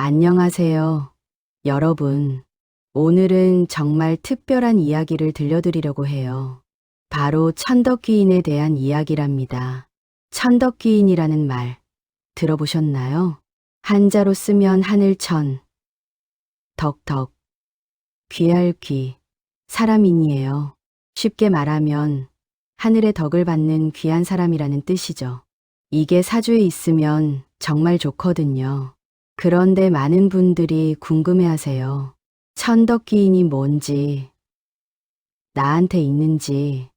안녕하세요, 여러분. 오늘은 정말 특별한 이야기를 들려드리려고 해요. 바로 천덕귀인에 대한 이야기랍니다. 천덕귀인이라는 말 들어보셨나요? 한자로 쓰면 하늘천, 덕덕, 귀할 귀, 사람인이에요. 쉽게 말하면 하늘의 덕을 받는 귀한 사람이라는 뜻이죠. 이게 사주에 있으면 정말 좋거든요. 그런데 많은 분들이 궁금해하세요. 천덕귀인이 뭔지, 나한테 있는지,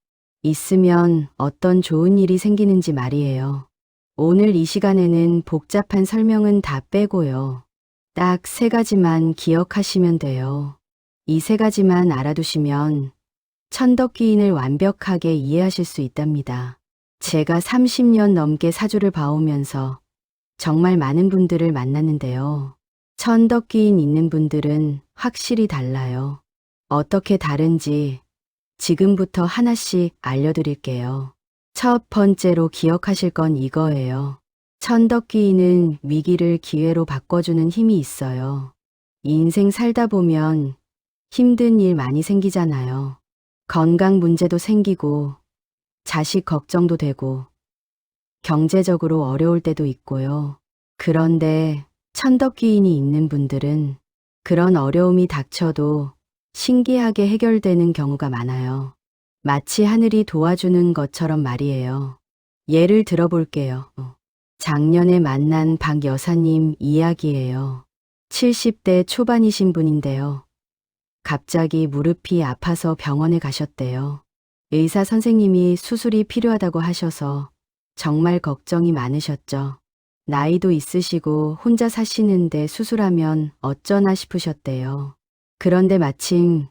있으면 어떤 좋은 일이 생기는지 말이에요. 오늘 이 시간에는 복잡한 설명은 다 빼고요. 딱 세 가지만 기억하시면 돼요. 이 세 가지만 알아두시면 천덕귀인을 완벽하게 이해하실 수 있답니다. 제가 30년 넘게 사주를 봐오면서 정말 많은 분들을 만났는데요. 천덕귀인 있는 분들은 확실히 달라요. 어떻게 다른지 지금부터 하나씩 알려드릴게요. 첫 번째로 기억하실 건 이거예요. 천덕귀인은 위기를 기회로 바꿔주는 힘이 있어요. 인생 살다 보면 힘든 일 많이 생기잖아요. 건강 문제도 생기고, 자식 걱정도 되고, 경제적으로 어려울 때도 있고요. 그런데 천덕귀인이 있는 분들은 그런 어려움이 닥쳐도 신기하게 해결되는 경우가 많아요. 마치 하늘이 도와주는 것처럼 말이에요. 예를 들어볼게요. 작년에 만난 박 여사님 이야기예요. 70대 초반이신 분인데요. 갑자기 무릎이 아파서 병원에 가셨대요. 의사 선생님이 수술이 필요하다고 하셔서 정말 걱정이 많으셨죠. 나이도 있으시고 혼자 사시는데 수술하면 어쩌나 싶으셨대요. 그런데 마침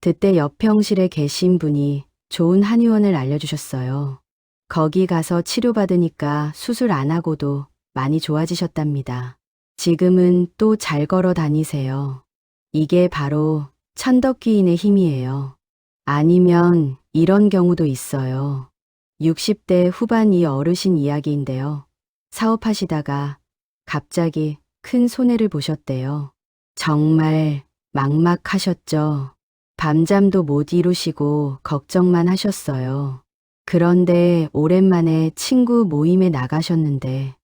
그때 옆병실에 계신 분이 좋은 한의원을 알려주셨어요. 거기 가서 치료받으니까 수술 안 하고도 많이 좋아지셨답니다. 지금은 또 잘 걸어 다니세요. 이게 바로 천덕귀인의 힘이에요. 아니면 이런 경우도 있어요. 60대 후반 이 어르신 이야기인데요. 사업하시다가 갑자기 큰 손해를 보셨대요. 정말 막막하셨죠. 밤잠도 못 이루시고 걱정만 하셨어요. 그런데 오랜만에 친구 모임에 나가셨는데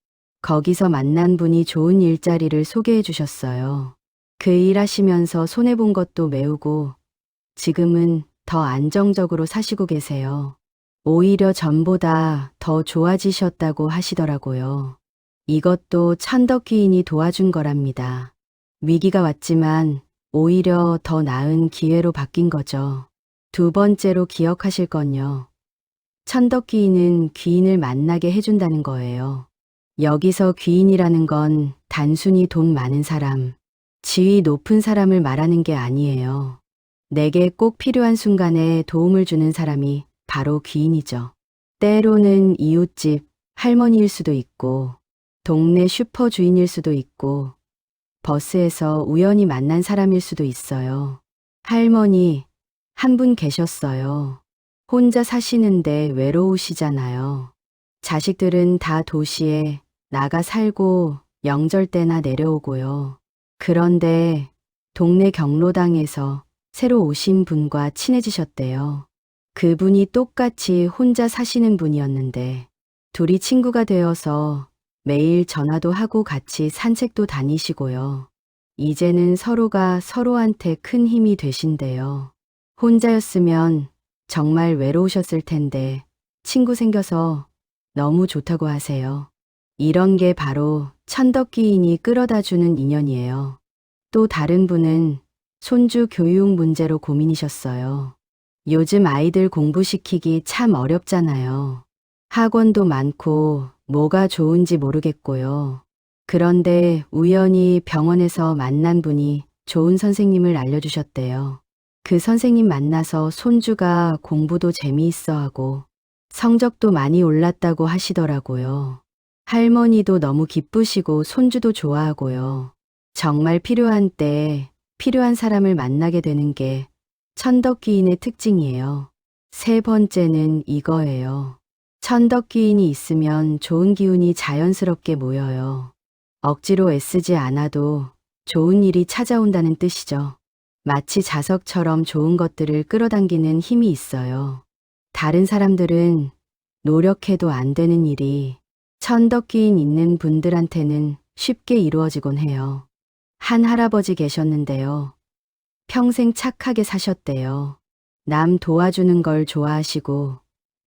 거기서 만난 분이 좋은 일자리를 소개해 주셨어요. 그 일 하시면서 손해본 것도 메우고 지금은 더 안정적으로 사시고 계세요. 오히려 전보다 더 좋아지셨다고 하시더라고요. 이것도 천덕귀인이 도와준 거랍니다. 위기가 왔지만 오히려 더 나은 기회로 바뀐 거죠. 두 번째로 기억하실 건요. 천덕귀인은 귀인을 만나게 해준다는 거예요. 여기서 귀인이라는 건 단순히 돈 많은 사람, 지위 높은 사람을 말하는 게 아니에요. 내게 꼭 필요한 순간에 도움을 주는 사람이 바로 귀인이죠. 때로는 이웃집 할머니일 수도 있고, 동네 슈퍼 주인일 수도 있고, 버스에서 우연히 만난 사람일 수도 있어요. 할머니, 한 분 계셨어요. 혼자 사시는데 외로우시잖아요. 자식들은 다 도시에 나가 살고 명절 때나 내려오고요. 그런데 동네 경로당에서 새로 오신 분과 친해지셨대요. 그분이 똑같이 혼자 사시는 분이었는데 둘이 친구가 되어서 매일 전화도 하고 같이 산책도 다니시고요. 이제는 서로가 서로한테 큰 힘이 되신대요. 혼자였으면 정말 외로우셨을 텐데 친구 생겨서 너무 좋다고 하세요. 이런 게 바로 천덕귀인이 끌어다 주는 인연이에요. 또 다른 분은 손주 교육 문제로 고민이셨어요. 요즘 아이들 공부시키기 참 어렵잖아요. 학원도 많고 뭐가 좋은지 모르겠고요. 그런데 우연히 병원에서 만난 분이 좋은 선생님을 알려주셨대요. 그 선생님 만나서 손주가 공부도 재미있어 하고 성적도 많이 올랐다고 하시더라고요. 할머니도 너무 기쁘시고 손주도 좋아하고요. 정말 필요한 때 필요한 사람을 만나게 되는 게 천덕귀인의 특징이에요. 세 번째는 이거예요. 천덕귀인이 있으면 좋은 기운이 자연스럽게 모여요. 억지로 애쓰지 않아도 좋은 일이 찾아온다는 뜻이죠. 마치 자석처럼 좋은 것들을 끌어당기는 힘이 있어요. 다른 사람들은 노력해도 안 되는 일이 천덕기인 있는 분들한테는 쉽게 이루어지곤 해요. 한 할아버지 계셨는데요. 평생 착하게 사셨대요. 남 도와주는 걸 좋아하시고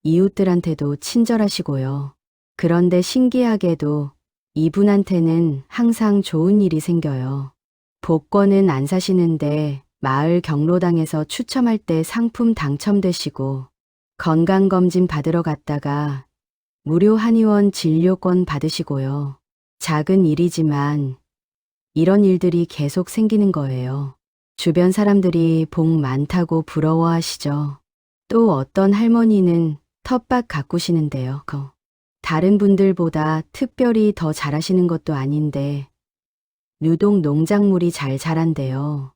이웃들한테도 친절하시고요. 그런데 신기하게도 이분한테는 항상 좋은 일이 생겨요. 복권은 안 사시는데 마을 경로당에서 추첨할 때 상품 당첨되시고 건강검진 받으러 갔다가 무료 한의원 진료권 받으시고요. 작은 일이지만 이런 일들이 계속 생기는 거예요. 주변 사람들이 복 많다고 부러워하시죠. 또 어떤 할머니는 텃밭 가꾸시는데요. 다른 분들보다 특별히 더 잘하시는 것도 아닌데 유독 농작물이 잘 자란대요.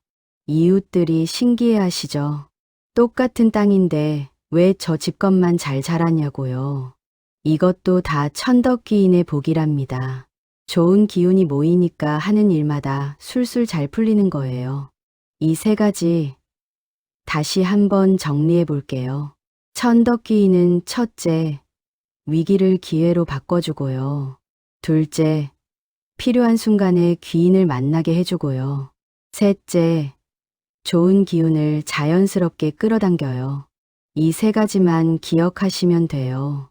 이웃들이 신기해하시죠. 똑같은 땅인데 왜 저 집 것만 잘 자라냐고요. 이것도 다 천덕기인의 복이랍니다. 좋은 기운이 모이니까 하는 일마다 술술 잘 풀리는 거예요. 이 세 가지 다시 한번 정리해 볼게요. 천덕기인은 첫째, 위기를 기회로 바꿔주고요. 둘째, 필요한 순간에 귀인을 만나게 해주고요. 셋째, 좋은 기운을 자연스럽게 끌어당겨요. 이 세 가지만 기억하시면 돼요.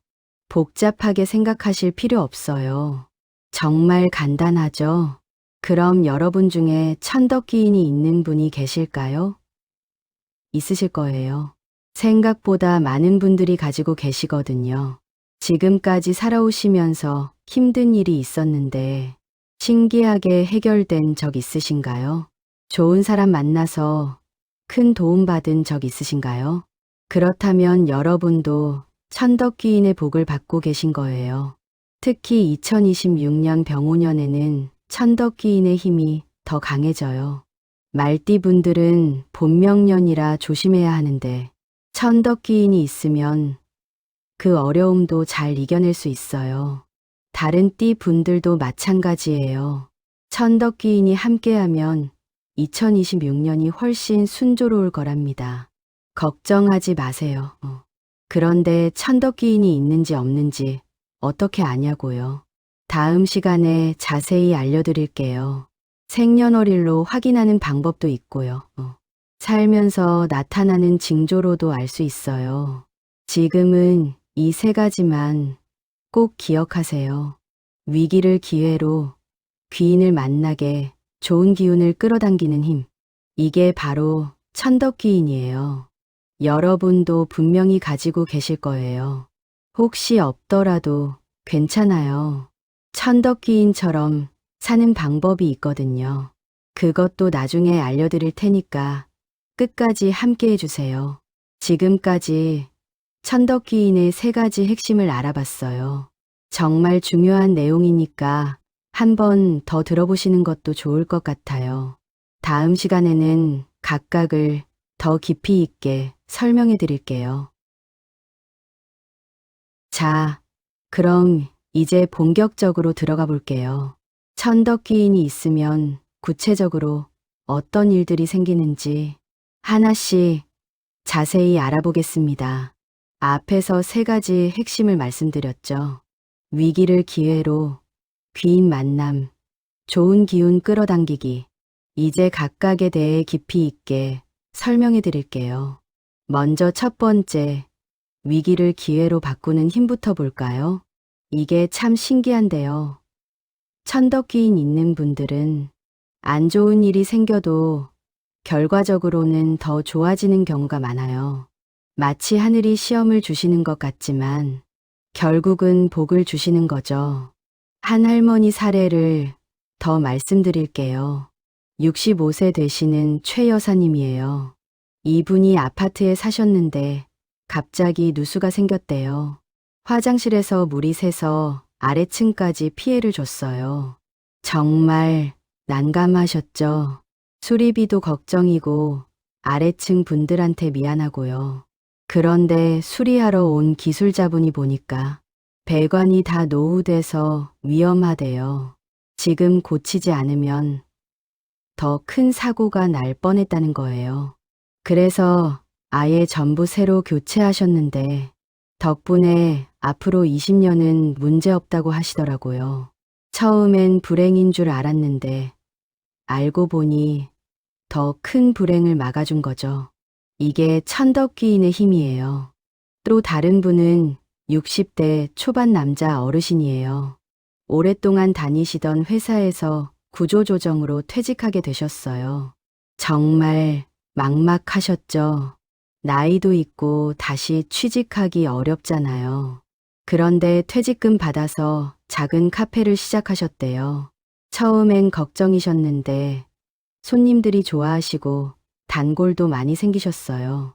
복잡하게 생각하실 필요 없어요. 정말 간단하죠? 그럼 여러분 중에 천덕기인이 있는 분이 계실까요? 있으실 거예요. 생각보다 많은 분들이 가지고 계시거든요. 지금까지 살아오시면서 힘든 일이 있었는데 신기하게 해결된 적 있으신가요? 좋은 사람 만나서 큰 도움 받은 적 있으신가요? 그렇다면 여러분도 천덕기인의 복을 받고 계신 거예요. 특히 2026년 병오년에는 천덕기인의 힘이 더 강해져요. 말띠분들은 본명년이라 조심해야 하는데 천덕기인이 있으면 그 어려움도 잘 이겨낼 수 있어요. 다른 띠 분들도 마찬가지예요. 천덕기인이 함께하면 2026년이 훨씬 순조로울 거랍니다. 걱정하지 마세요. 그런데 천덕기인이 있는지 없는지 어떻게 아냐고요. 다음 시간에 자세히 알려드릴게요. 생년월일로 확인하는 방법도 있고요. 살면서 나타나는 징조로도 알 수 있어요. 지금은 이 세 가지만 꼭 기억하세요. 위기를 기회로 귀인을 만나게 좋은 기운을 끌어당기는 힘. 이게 바로 천덕기인이에요. 여러분도 분명히 가지고 계실 거예요. 혹시 없더라도 괜찮아요. 천덕기인처럼 사는 방법이 있거든요. 그것도 나중에 알려드릴 테니까 끝까지 함께 해주세요. 지금까지 천덕기인의 세 가지 핵심을 알아봤어요. 정말 중요한 내용이니까 한 번 더 들어보시는 것도 좋을 것 같아요. 다음 시간에는 각각을 더 깊이 있게 설명해 드릴게요. 자, 그럼 이제 본격적으로 들어가 볼게요. 천덕기인이 있으면 구체적으로 어떤 일들이 생기는지 하나씩 자세히 알아보겠습니다. 앞에서 세 가지 핵심을 말씀드렸죠. 위기를 기회로, 귀인 만남, 좋은 기운 끌어당기기. 이제 각각에 대해 깊이 있게 설명해 드릴게요. 먼저 첫 번째, 위기를 기회로 바꾸는 힘부터 볼까요? 이게 참 신기한데요. 천덕기인 있는 분들은 안 좋은 일이 생겨도 결과적으로는 더 좋아지는 경우가 많아요. 마치 하늘이 시험을 주시는 것 같지만 결국은 복을 주시는 거죠. 한 할머니 사례를 더 말씀드릴게요. 65세 되시는 최 여사님이에요. 이분이 아파트에 사셨는데 갑자기 누수가 생겼대요. 화장실에서 물이 새서 아래층까지 피해를 줬어요. 정말 난감하셨죠? 수리비도 걱정이고 아래층 분들한테 미안하고요. 그런데 수리하러 온 기술자분이 보니까 배관이 다 노후돼서 위험하대요. 지금 고치지 않으면 더 큰 사고가 날 뻔했다는 거예요. 그래서 아예 전부 새로 교체하셨는데 덕분에 앞으로 20년은 문제없다고 하시더라고요. 처음엔 불행인 줄 알았는데 알고 보니 더 큰 불행을 막아준 거죠. 이게 천덕귀인의 힘이에요. 또 다른 분은 60대 초반 남자 어르신이에요. 오랫동안 다니시던 회사에서 구조조정으로 퇴직하게 되셨어요. 정말 막막하셨죠. 나이도 있고 다시 취직하기 어렵잖아요. 그런데 퇴직금 받아서 작은 카페를 시작하셨대요. 처음엔 걱정이셨는데 손님들이 좋아하시고 단골도 많이 생기셨어요.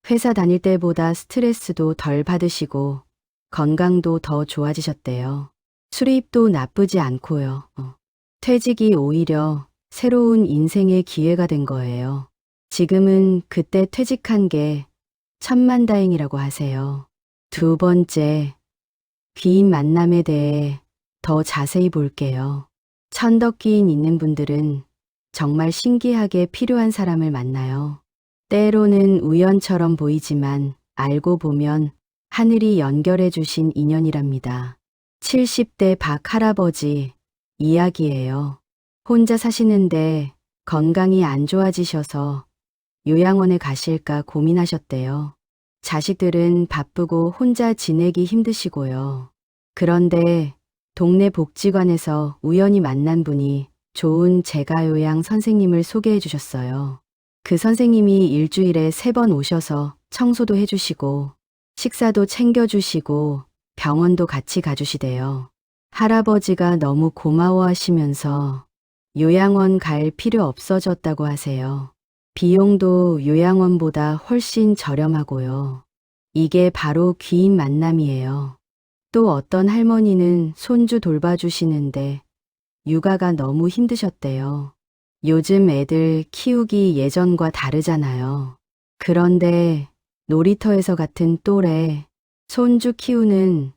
회사 다닐 때보다 스트레스도 덜 받으시고 건강도 더 좋아지셨대요. 수입도 나쁘지 않고요. 퇴직이 오히려 새로운 인생의 기회가 된 거예요. 지금은 그때 퇴직한 게 천만다행이라고 하세요. 두 번째, 귀인 만남에 대해 더 자세히 볼게요. 천덕귀인 있는 분들은 정말 신기하게 필요한 사람을 만나요. 때로는 우연처럼 보이지만 알고 보면 하늘이 연결해 주신 인연이랍니다. 70대 박 할아버지 이야기예요. 혼자 사시는데 건강이 안 좋아지셔서 요양원에 가실까 고민하셨대요. 자식들은 바쁘고 혼자 지내기 힘드시고요. 그런데 동네 복지관에서 우연히 만난 분이 좋은 재가요양 선생님을 소개해 주셨어요. 그 선생님이 일주일에 3번 오셔서 청소도 해주시고 식사도 챙겨주시고 병원도 같이 가주시대요. 할아버지가 너무 고마워하시면서 요양원 갈 필요 없어졌다고 하세요. 비용도 요양원보다 훨씬 저렴하고요. 이게 바로 귀인 만남이에요. 또 어떤 할머니는 손주 돌봐주시는데 육아가 너무 힘드셨대요. 요즘 애들 키우기 예전과 다르잖아요. 그런데 놀이터에서 같은 또래 손주 키우는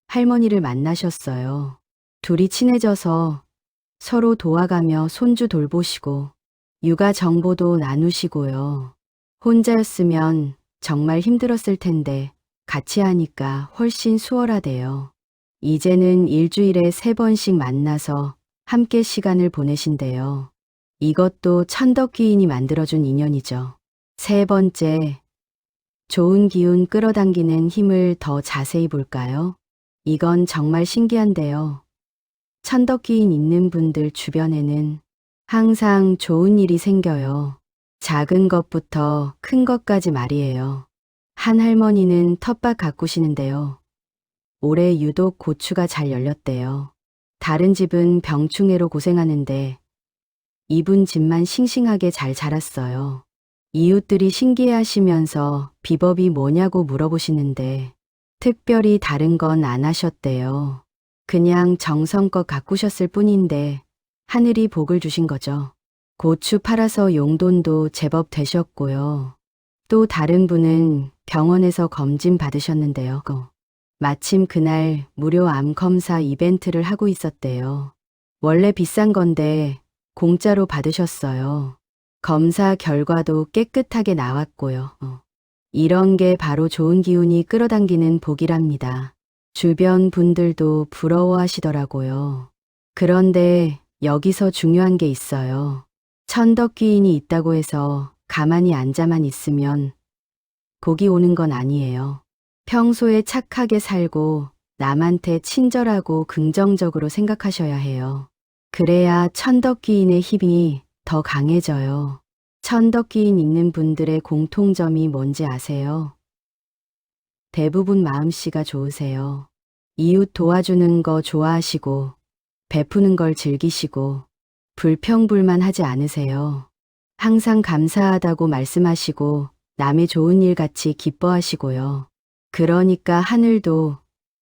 할머니를 만나셨어요. 둘이 친해져서 서로 도와가며 손주 돌보시고 육아 정보도 나누시고요. 혼자였으면 정말 힘들었을 텐데 같이 하니까 훨씬 수월하대요. 이제는 일주일에 3번씩 만나서 함께 시간을 보내신대요. 이것도 천덕귀인이 만들어준 인연이죠. 세 번째, 좋은 기운 끌어당기는 힘을 더 자세히 볼까요? 이건 정말 신기한데요. 천덕귀인 있는 분들 주변에는 항상 좋은 일이 생겨요. 작은 것부터 큰 것까지 말이에요. 한 할머니는 텃밭 가꾸시는데요. 올해 유독 고추가 잘 열렸대요. 다른 집은 병충해로 고생하는데 이분 집만 싱싱하게 잘 자랐어요. 이웃들이 신기해하시면서 비법이 뭐냐고 물어보시는데 특별히 다른 건 안 하셨대요. 그냥 정성껏 가꾸셨을 뿐인데 하늘이 복을 주신 거죠. 고추 팔아서 용돈도 제법 되셨고요. 또 다른 분은 병원에서 검진 받으셨는데요. 마침 그날 무료 암 검사 이벤트를 하고 있었대요. 원래 비싼 건데 공짜로 받으셨어요. 검사 결과도 깨끗하게 나왔고요. 이런 게 바로 좋은 기운이 끌어당기는 복이랍니다. 주변 분들도 부러워하시더라고요. 그런데 여기서 중요한 게 있어요. 천덕귀인이 있다고 해서 가만히 앉아만 있으면 복이 오는 건 아니에요. 평소에 착하게 살고 남한테 친절하고 긍정적으로 생각하셔야 해요. 그래야 천덕귀인의 힘이 더 강해져요. 천덕귀인 있는 분들의 공통점이 뭔지 아세요? 대부분 마음씨가 좋으세요. 이웃 도와주는 거 좋아하시고 베푸는 걸 즐기시고 불평불만하지 않으세요. 항상 감사하다고 말씀하시고 남의 좋은 일 같이 기뻐하시고요. 그러니까 하늘도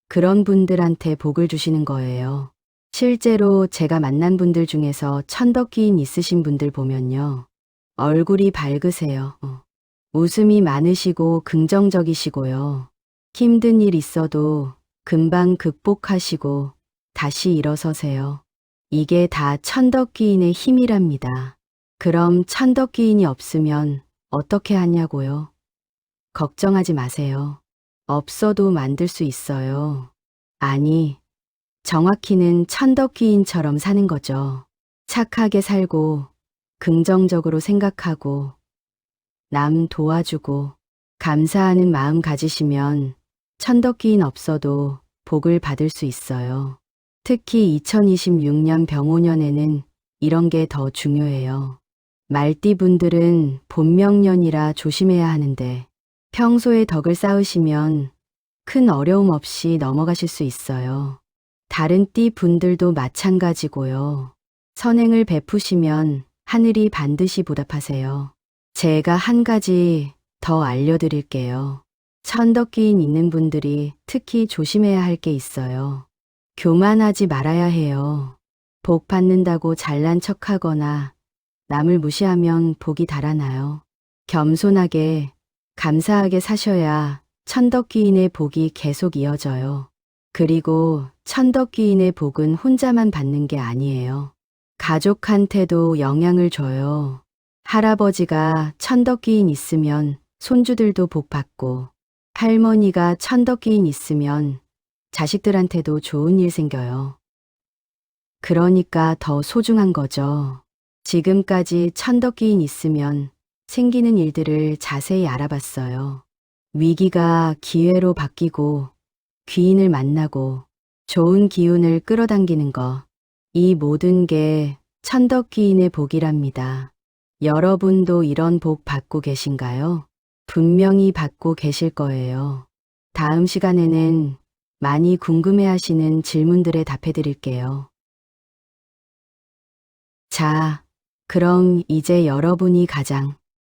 그런 분들한테 복을 주시는 거예요. 실제로 제가 만난 분들 중에서 천덕귀인 있으신 분들 보면요. 얼굴이 밝으세요. 웃음이 많으시고 긍정적이시고요. 힘든 일 있어도 금방 극복하시고 다시 일어서세요. 이게 다 천덕귀인의 힘이랍니다. 그럼 천덕귀인이 없으면 어떻게 하냐고요? 걱정하지 마세요. 없어도 만들 수 있어요. 아니, 정확히는 천덕귀인처럼 사는 거죠. 착하게 살고, 긍정적으로 생각하고, 남 도와주고, 감사하는 마음 가지시면 천덕귀인 없어도 복을 받을 수 있어요. 특히 2026년 병오년에는 이런 게 더 중요해요. 말띠분들은 본명년이라 조심해야 하는데 평소에 덕을 쌓으시면 큰 어려움 없이 넘어가실 수 있어요. 다른 띠 분들도 마찬가지고요. 선행을 베푸시면 하늘이 반드시 보답하세요. 제가 한 가지 더 알려드릴게요. 천덕귀인 있는 분들이 특히 조심해야 할 게 있어요. 교만하지 말아야 해요. 복 받는다고 잘난 척하거나 남을 무시하면 복이 달아나요. 겸손하게, 감사하게 사셔야 천덕귀인의 복이 계속 이어져요. 그리고 천덕귀인의 복은 혼자만 받는 게 아니에요. 가족한테도 영향을 줘요. 할아버지가 천덕귀인 있으면 손주들도 복 받고, 할머니가 천덕귀인 있으면 자식들한테도 좋은 일 생겨요. 그러니까 더 소중한 거죠. 지금까지 천덕귀인 있으면 생기는 일들을 자세히 알아봤어요. 위기가 기회로 바뀌고 귀인을 만나고 좋은 기운을 끌어당기는 거. 이 모든 게 천덕귀인의 복이랍니다. 여러분도 이런 복 받고 계신가요? 분명히 받고 계실 거예요. 다음 시간에는 많이 궁금해하시는 질문들에 답해드릴게요. 자, 그럼 이제 여러분이 가장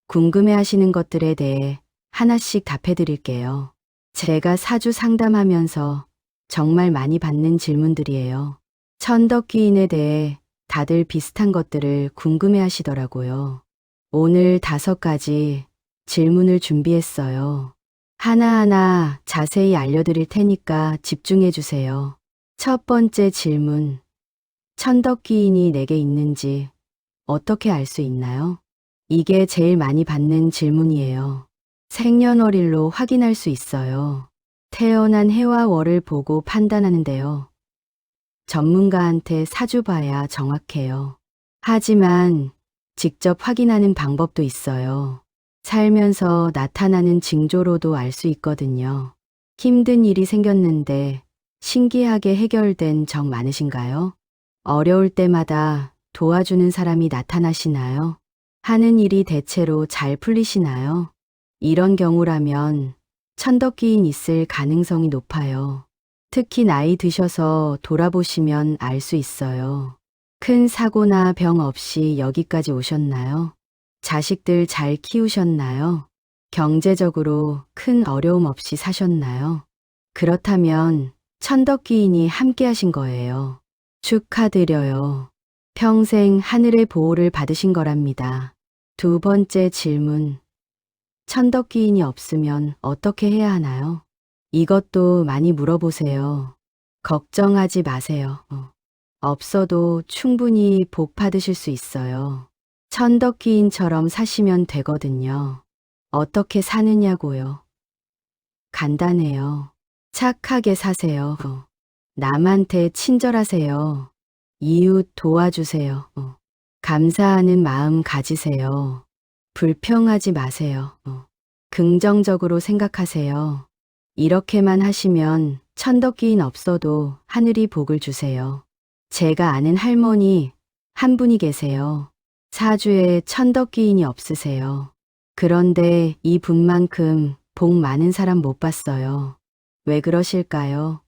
궁금해하시는 것들에 대해 하나씩 답해드릴게요. 제가 사주 상담하면서 정말 많이 받는 질문들이에요. 천덕귀인에 대해 다들 비슷한 것들을 궁금해하시더라고요. 오늘 5가지 질문을 준비했어요. 하나하나 자세히 알려드릴 테니까 집중해 주세요. 첫 번째 질문. 천덕귀인이 내게 있는지 어떻게 알 수 있나요? 이게 제일 많이 받는 질문이에요. 생년월일로 확인할 수 있어요. 태어난 해와 월을 보고 판단하는데요. 전문가한테 사주 봐야 정확해요. 하지만 직접 확인하는 방법도 있어요. 살면서 나타나는 징조로도 알 수 있거든요. 힘든 일이 생겼는데 신기하게 해결된 적 많으신가요? 어려울 때마다 도와주는 사람이 나타나시나요? 하는 일이 대체로 잘 풀리시나요? 이런 경우라면 천덕귀인 있을 가능성이 높아요. 특히 나이 드셔서 돌아보시면 알 수 있어요. 큰 사고나 병 없이 여기까지 오셨나요? 자식들 잘 키우셨나요? 경제적으로 큰 어려움 없이 사셨나요? 그렇다면 천덕귀인이 함께 하신 거예요. 축하드려요. 평생 하늘의 보호를 받으신 거랍니다. 두 번째 질문. 천덕귀인이 없으면 어떻게 해야 하나요? 이것도 많이 물어보세요. 걱정하지 마세요. 없어도 충분히 복 받으실 수 있어요. 천덕귀인처럼 사시면 되거든요. 어떻게 사느냐고요? 간단해요. 착하게 사세요. 남한테 친절하세요. 이웃 도와주세요. 감사하는 마음 가지세요. 불평하지 마세요. 긍정적으로 생각하세요. 이렇게만 하시면 천덕귀인 없어도 하늘이 복을 주세요. 제가 아는 할머니 한 분이 계세요. 사주에 천덕귀인이 없으세요. 그런데 이 분만큼 복 많은 사람 못 봤어요. 왜 그러실까요?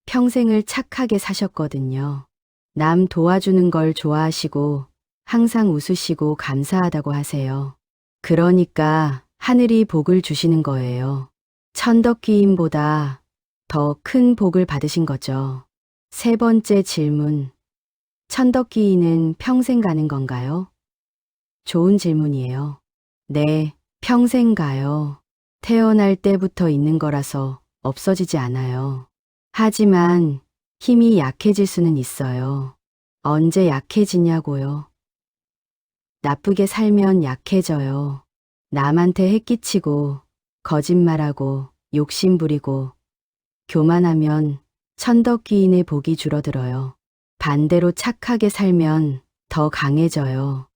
평생을 착하게 사셨거든요. 남 도와주는 걸 좋아하시고 항상 웃으시고 감사하다고 하세요. 그러니까 하늘이 복을 주시는 거예요. 천덕귀인보다 더 큰 복을 받으신 거죠. 세 번째 질문. 천덕귀인은 평생 가는 건가요? 좋은 질문이에요. 네, 평생 가요. 태어날 때부터 있는 거라서 없어지지 않아요. 하지만 힘이 약해질 수는 있어요. 언제 약해지냐고요. 나쁘게 살면 약해져요. 남한테 해끼치고, 거짓말하고, 욕심부리고, 교만하면 천덕귀인의 복이 줄어들어요. 반대로 착하게 살면 더 강해져요.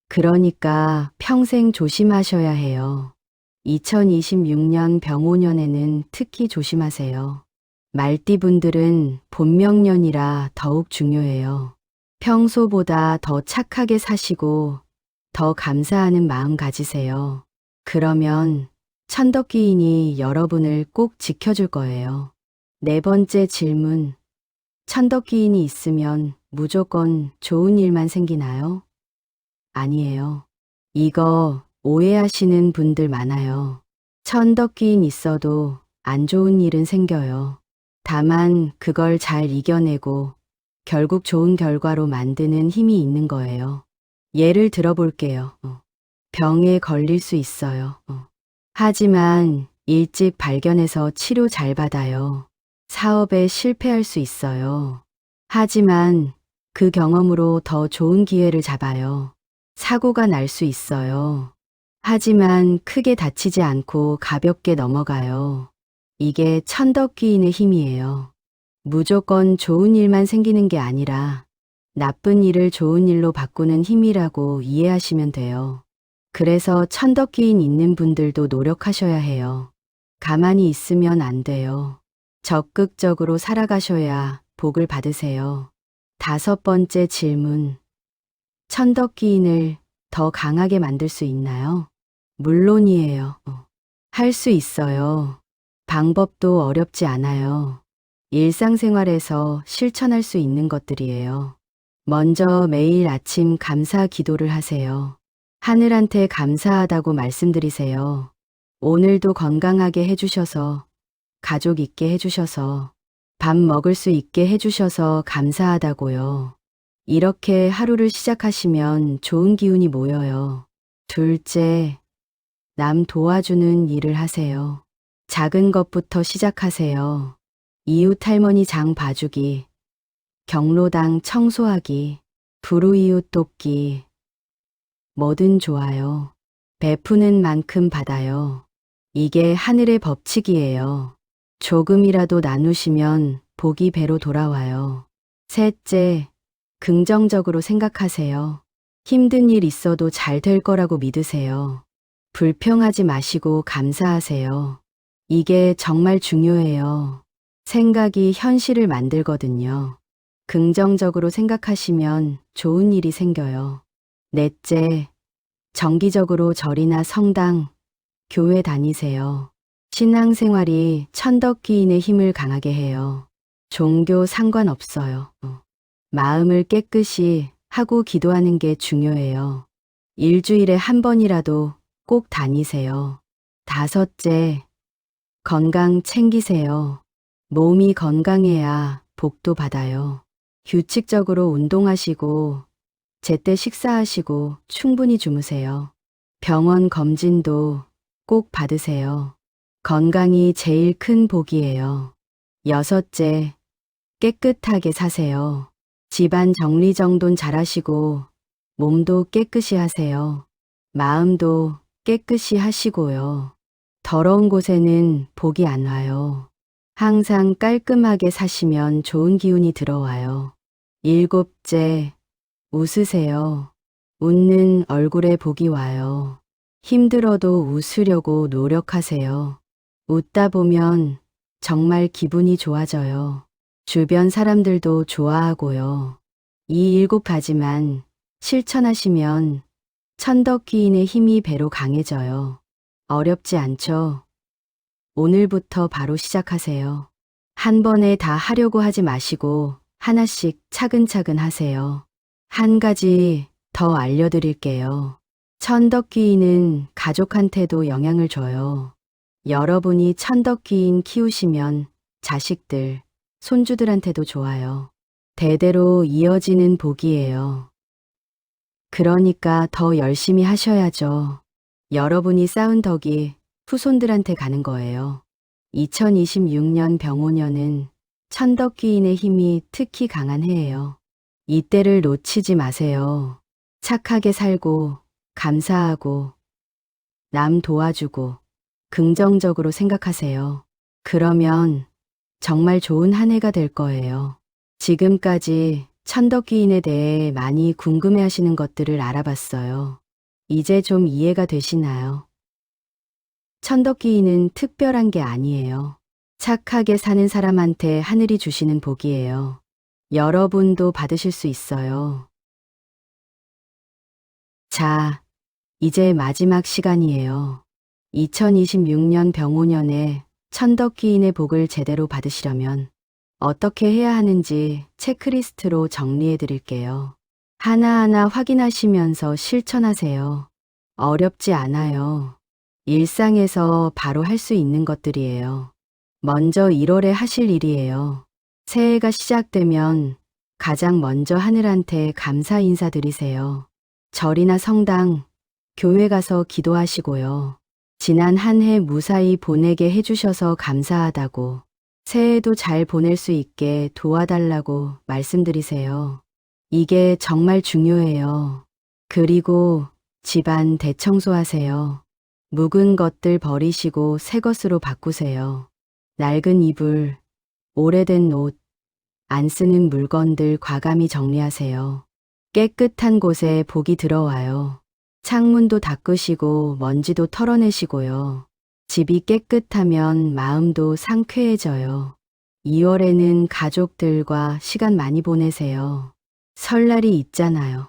그러니까 평생 조심하셔야 해요. 2026년 병오년에는 특히 조심하세요. 말띠분들은 본명년이라 더욱 중요해요. 평소보다 더 착하게 사시고 더 감사하는 마음 가지세요. 그러면 천덕귀인이 여러분을 꼭 지켜줄 거예요. 네 번째 질문. 천덕귀인이 있으면 무조건 좋은 일만 생기나요? 아니에요. 이거 오해하시는 분들 많아요. 천덕귀인 있어도 안 좋은 일은 생겨요. 다만 그걸 잘 이겨내고 결국 좋은 결과로 만드는 힘이 있는 거예요. 예를 들어볼게요. 병에 걸릴 수 있어요. 하지만 일찍 발견해서 치료 잘 받아요. 사업에 실패할 수 있어요. 하지만 그 경험으로 더 좋은 기회를 잡아요. 사고가 날 수 있어요. 하지만 크게 다치지 않고 가볍게 넘어가요. 이게 천덕귀인의 힘이에요. 무조건 좋은 일만 생기는 게 아니라 나쁜 일을 좋은 일로 바꾸는 힘이라고 이해하시면 돼요. 그래서 천덕귀인 있는 분들도 노력하셔야 해요. 가만히 있으면 안 돼요. 적극적으로 살아가셔야 복을 받으세요. 다섯 번째 질문. 천덕귀인을 더 강하게 만들 수 있나요? 물론이에요. 할 수 있어요. 방법도 어렵지 않아요. 일상생활에서 실천할 수 있는 것들이에요. 먼저 매일 아침 감사 기도를 하세요. 하늘한테 감사하다고 말씀드리세요. 오늘도 건강하게 해주셔서, 가족 있게 해주셔서, 밥 먹을 수 있게 해주셔서 감사하다고요. 이렇게 하루를 시작하시면 좋은 기운이 모여요. 둘째, 남 도와주는 일을 하세요. 작은 것부터 시작하세요. 이웃 할머니 장 봐주기, 경로당 청소하기, 불우이웃 돕기, 뭐든 좋아요. 베푸는 만큼 받아요. 이게 하늘의 법칙이에요. 조금이라도 나누시면 복이 배로 돌아와요. 셋째, 긍정적으로 생각하세요. 힘든 일 있어도 잘 될 거라고 믿으세요. 불평하지 마시고 감사하세요. 이게 정말 중요해요. 생각이 현실을 만들거든요. 긍정적으로 생각하시면 좋은 일이 생겨요. 넷째, 정기적으로 절이나 성당, 교회 다니세요. 신앙생활이 천덕귀인의 힘을 강하게 해요. 종교 상관없어요. 마음을 깨끗이 하고 기도하는 게 중요해요. 일주일에 한 번이라도 꼭 다니세요. 다섯째, 건강 챙기세요. 몸이 건강해야 복도 받아요. 규칙적으로 운동하시고 제때 식사하시고 충분히 주무세요. 병원 검진도 꼭 받으세요. 건강이 제일 큰 복이에요. 여섯째, 깨끗하게 사세요. 집안 정리정돈 잘하시고 몸도 깨끗이 하세요. 마음도 깨끗이 하시고요. 더러운 곳에는 복이 안 와요. 항상 깔끔하게 사시면 좋은 기운이 들어와요. 일곱째, 웃으세요. 웃는 얼굴에 복이 와요. 힘들어도 웃으려고 노력하세요. 웃다 보면 정말 기분이 좋아져요. 주변 사람들도 좋아하고요. 이 일곱 가지만 실천하시면 천덕귀인의 힘이 배로 강해져요. 어렵지 않죠? 오늘부터 바로 시작하세요. 한 번에 다 하려고 하지 마시고 하나씩 차근차근 하세요. 한 가지 더 알려드릴게요. 천덕귀인은 가족한테도 영향을 줘요. 여러분이 천덕귀인 키우시면 자식들, 손주들한테도 좋아요. 대대로 이어지는 복이에요. 그러니까 더 열심히 하셔야죠. 여러분이 쌓은 덕이 후손들한테 가는 거예요. 2026년 병오년은 천덕귀인의 힘이 특히 강한 해예요. 이때를 놓치지 마세요. 착하게 살고, 감사하고, 남 도와주고, 긍정적으로 생각하세요. 그러면 정말 좋은 한 해가 될 거예요. 지금까지 천덕기인에 대해 많이 궁금해 하시는 것들을 알아봤어요. 이제 좀 이해가 되시나요? 천덕기인은 특별한 게 아니에요. 착하게 사는 사람한테 하늘이 주시는 복이에요. 여러분도 받으실 수 있어요. 자, 이제 마지막 시간이에요. 2026년 병오년에 천덕기인의 복을 제대로 받으시려면 어떻게 해야 하는지 체크리스트로 정리해 드릴게요. 하나하나 확인하시면서 실천하세요. 어렵지 않아요. 일상에서 바로 할 수 있는 것들이에요. 먼저 1월에 하실 일이에요. 새해가 시작되면 가장 먼저 하늘한테 감사 인사드리세요. 절이나 성당, 교회 가서 기도하시고요. 지난 한 해 무사히 보내게 해주셔서 감사하다고, 새해도 잘 보낼 수 있게 도와달라고 말씀드리세요. 이게 정말 중요해요. 그리고 집안 대청소하세요. 묵은 것들 버리시고 새 것으로 바꾸세요. 낡은 이불, 오래된 옷, 안 쓰는 물건들 과감히 정리하세요. 깨끗한 곳에 복이 들어와요. 창문도 닦으시고 먼지도 털어내시고요. 집이 깨끗하면 마음도 상쾌해져요. 2월에는 가족들과 시간 많이 보내세요. 설날이 있잖아요.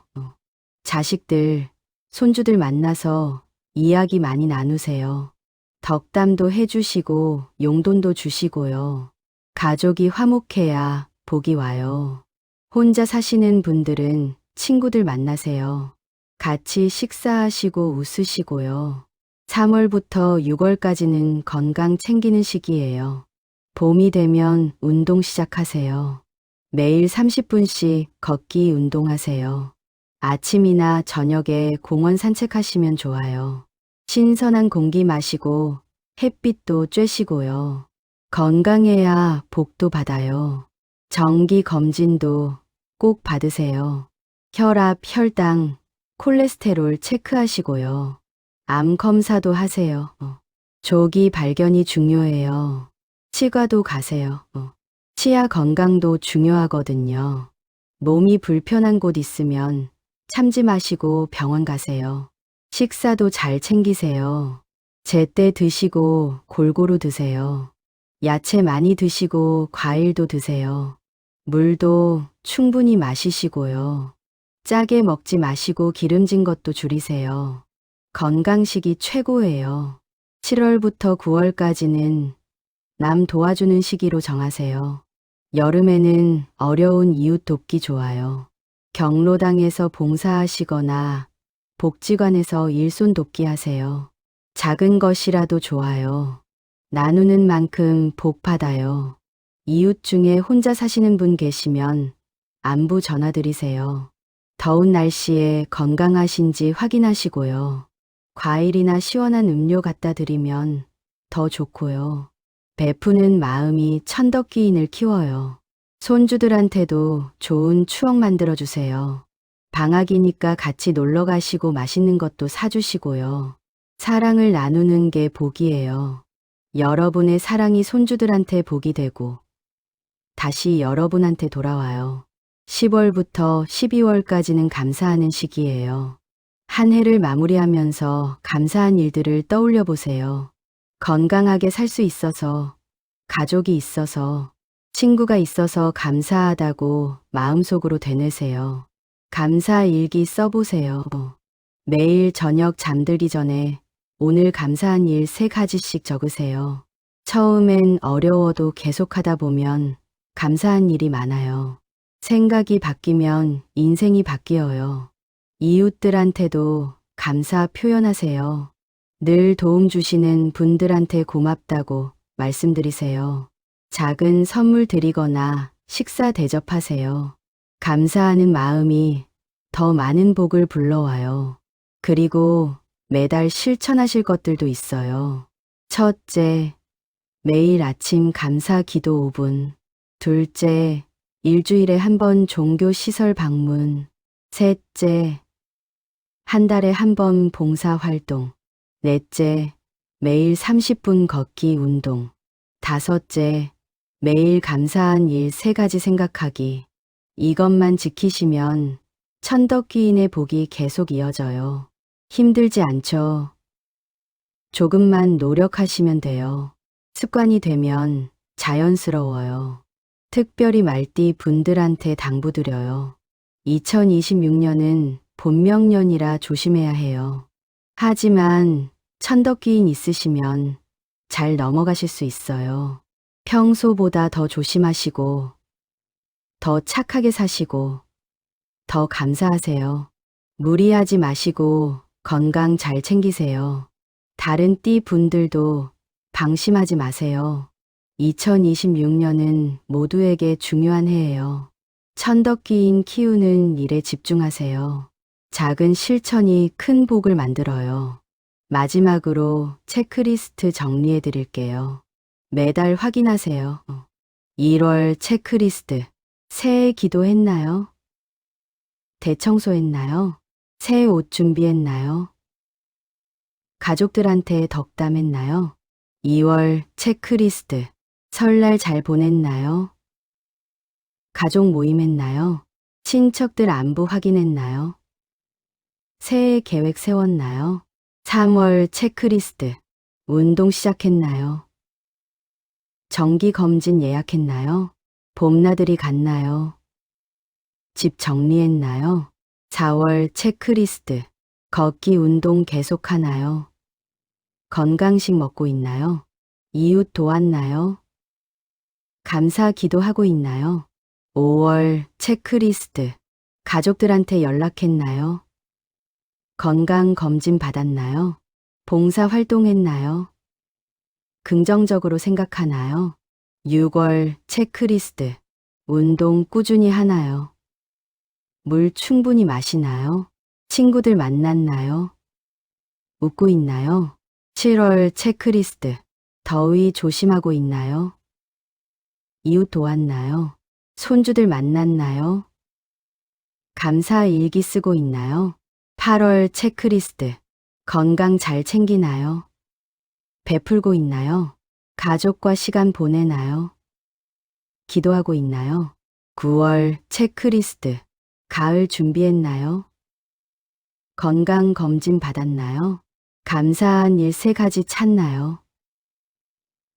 자식들, 손주들 만나서 이야기 많이 나누세요. 덕담도 해주시고 용돈도 주시고요. 가족이 화목해야 복이 와요. 혼자 사시는 분들은 친구들 만나세요. 같이 식사하시고 웃으시고요. 3월부터 6월까지는 건강 챙기는 시기예요. 봄이 되면 운동 시작하세요. 매일 30분씩 걷기 운동하세요. 아침이나 저녁에 공원 산책하시면 좋아요. 신선한 공기 마시고 햇빛도 쬐시고요. 건강해야 복도 받아요. 정기 검진도 꼭 받으세요. 혈압, 혈당, 콜레스테롤 체크하시고요. 암 검사도 하세요. 조기 발견이 중요해요. 치과도 가세요. 치아 건강도 중요하거든요. 몸이 불편한 곳 있으면 참지 마시고 병원 가세요. 식사도 잘 챙기세요. 제때 드시고 골고루 드세요. 야채 많이 드시고 과일도 드세요. 물도 충분히 마시시고요. 짜게 먹지 마시고 기름진 것도 줄이세요. 건강식이 최고예요. 7월부터 9월까지는 남 도와주는 시기로 정하세요. 여름에는 어려운 이웃 돕기 좋아요. 경로당에서 봉사하시거나 복지관에서 일손 돕기 하세요. 작은 것이라도 좋아요. 나누는 만큼 복 받아요. 이웃 중에 혼자 사시는 분 계시면 안부 전화드리세요. 더운 날씨에 건강하신지 확인하시고요. 과일이나 시원한 음료 갖다 드리면 더 좋고요. 베푸는 마음이 천덕기인을 키워요. 손주들한테도 좋은 추억 만들어주세요. 방학이니까 같이 놀러 가시고 맛있는 것도 사주시고요. 사랑을 나누는 게 복이에요. 여러분의 사랑이 손주들한테 복이 되고 다시 여러분한테 돌아와요. 10월부터 12월까지는 감사하는 시기예요. 한 해를 마무리하면서 감사한 일들을 떠올려 보세요. 건강하게 살 수 있어서, 가족이 있어서, 친구가 있어서 감사하다고 마음속으로 되뇌세요. 감사 일기 써보세요. 매일 저녁 잠들기 전에 오늘 감사한 일 3가지씩 적으세요. 처음엔 어려워도 계속하다 보면 감사한 일이 많아요. 생각이 바뀌면 인생이 바뀌어요. 이웃들한테도 감사 표현하세요. 늘 도움 주시는 분들한테 고맙다고 말씀드리세요. 작은 선물 드리거나 식사 대접하세요. 감사하는 마음이 더 많은 복을 불러와요. 그리고 매달 실천하실 것들도 있어요. 첫째, 매일 아침 감사 기도 5분. 둘째, 일주일에 한 번 종교 시설 방문. 셋째, 한 달에 한 번 봉사 활동. 넷째, 매일 30분 걷기 운동. 다섯째, 매일 감사한 일 3가지 생각하기. 이것만 지키시면 천덕귀인의 복이 계속 이어져요. 힘들지 않죠? 조금만 노력하시면 돼요. 습관이 되면 자연스러워요. 특별히 말띠 분들한테 당부드려요. 2026년은 본명년이라 조심해야 해요. 하지만 천덕귀인 있으시면 잘 넘어가실 수 있어요. 평소보다 더 조심하시고, 더 착하게 사시고, 더 감사하세요. 무리하지 마시고 건강 잘 챙기세요. 다른 띠 분들도 방심하지 마세요. 2026년은 모두에게 중요한 해예요. 천덕귀인 키우는 일에 집중하세요. 작은 실천이 큰 복을 만들어요. 마지막으로 체크리스트 정리해 드릴게요. 매달 확인하세요. 1월 체크리스트. 새해 기도했나요? 대청소했나요? 새 옷 준비했나요? 가족들한테 덕담했나요? 2월 체크리스트. 설날 잘 보냈나요? 가족 모임했나요? 친척들 안부 확인했나요? 새해 계획 세웠나요? 3월 체크리스트. 운동 시작했나요? 정기 검진 예약했나요? 봄나들이 갔나요? 집 정리했나요? 4월 체크리스트. 걷기 운동 계속하나요? 건강식 먹고 있나요? 이웃 도왔나요? 감사 기도하고 있나요? 5월 체크리스트. 가족들한테 연락했나요? 건강 검진 받았나요? 봉사 활동했나요? 긍정적으로 생각하나요? 6월 체크리스트. 운동 꾸준히 하나요? 물 충분히 마시나요? 친구들 만났나요? 웃고 있나요? 7월 체크리스트. 더위 조심하고 있나요? 이웃 도왔나요? 손주들 만났나요? 감사 일기 쓰고 있나요? 8월 체크리스트. 건강 잘 챙기나요? 베풀고 있나요? 가족과 시간 보내나요? 기도하고 있나요? 9월 체크리스트. 가을 준비했나요? 건강 검진 받았나요? 감사한 일 3가지 찾나요?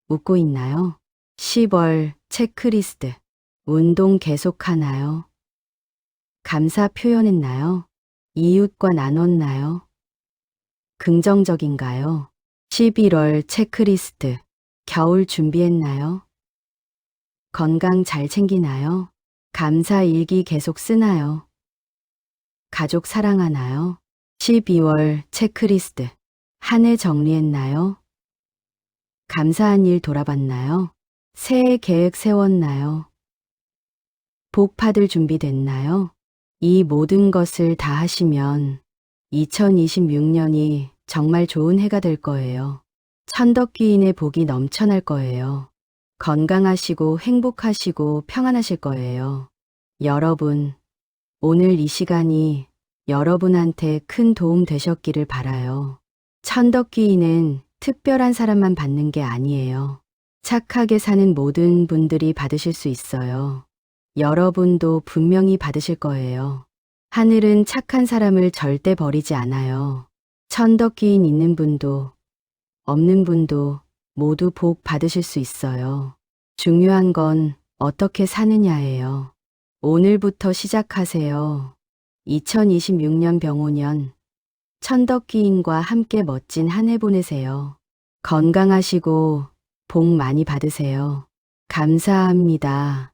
웃고 있나요? 10월 체크리스트. 운동 계속하나요? 감사 표현했나요? 이웃과 나눴나요? 긍정적인가요? 11월 체크리스트. 겨울 준비했나요? 건강 잘 챙기나요? 감사 일기 계속 쓰나요? 가족 사랑하나요? 12월 체크리스트. 한 해 정리했나요? 감사한 일 돌아봤나요? 새해 계획 세웠나요? 복 받을 준비 됐나요? 이 모든 것을 다 하시면 2026년이 정말 좋은 해가 될 거예요. 천덕귀인의 복이 넘쳐날 거예요. 건강하시고 행복하시고 평안하실 거예요. 여러분, 오늘 이 시간이 여러분한테 큰 도움 되셨기를 바라요. 천덕귀인은 특별한 사람만 받는 게 아니에요. 착하게 사는 모든 분들이 받으실 수 있어요. 여러분도 분명히 받으실 거예요. 하늘은 착한 사람을 절대 버리지 않아요. 천덕귀인 있는 분도 없는 분도 모두 복 받으실 수 있어요. 중요한 건 어떻게 사느냐예요. 오늘부터 시작하세요. 2026년 병오년 천덕귀인과 함께 멋진 한 해 보내세요. 건강하시고 복 많이 받으세요. 감사합니다.